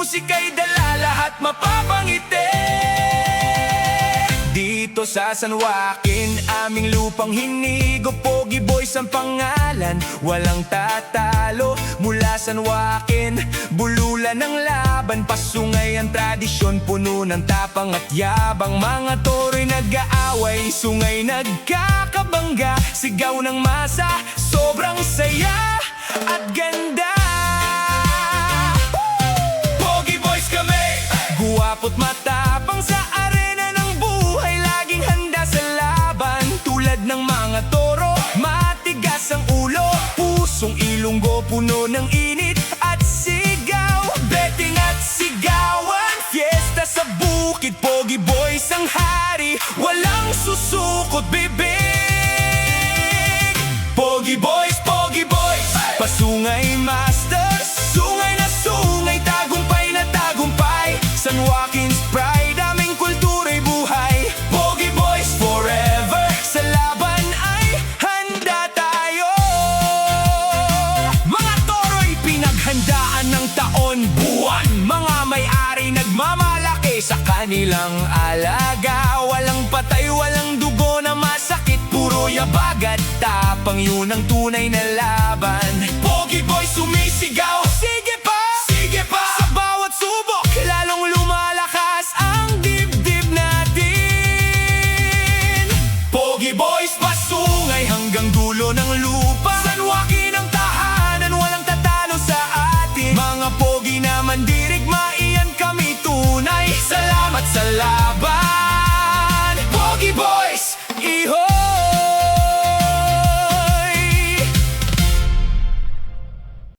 musika'y dala, lahat mapapangiti. Dito sa San Joaquin, aming lupang hinigo, Pogi Boys ang pangalan, walang tatalo. Mula San Joaquin, bululan ng laban, pasungay ang tradisyon, puno ng tapang at yabang. Mga toro'y nag-aaway, sungay nagkakabangga, sigaw ng masa, sobrang saya at ganda. Pogi Boys kami, guwapo't matapang sa arena ng buhay, laging handa sa laban. Tulad ng mga toro, matigas ang ulo, pusong Ilonggo puno ng init at sigaw. Betting at sigawan, fiesta sa bukid, Pogi Boys ang hari, walang susukot bibig. Pogi Boys, pasungay masters, sungay na sungay, tagumpay na tagumpay. San Joaquin's pride, aming kultura'y buhay. Pogi Boys forever, sa laban ay handa tayo. Mga toro'y pinaghandaan ng taon, buwan, mga may-ari nagmamalaki sa kanilang alaga. Walang patay, walang dugo na masakit, puro yabag at tapang, yun ang tunay na laban. Pogi Boys sumisigaw, sige pa, sa bawat subok, lalong lumalakas ang dibdib natin. Pogi Boys pasungay hanggang dulo ng lupa, San Joaquin ang tahanan, walang tatalo sa atin. Mga pogi na mandirigma, iyan kami tunay, salamat sa laban.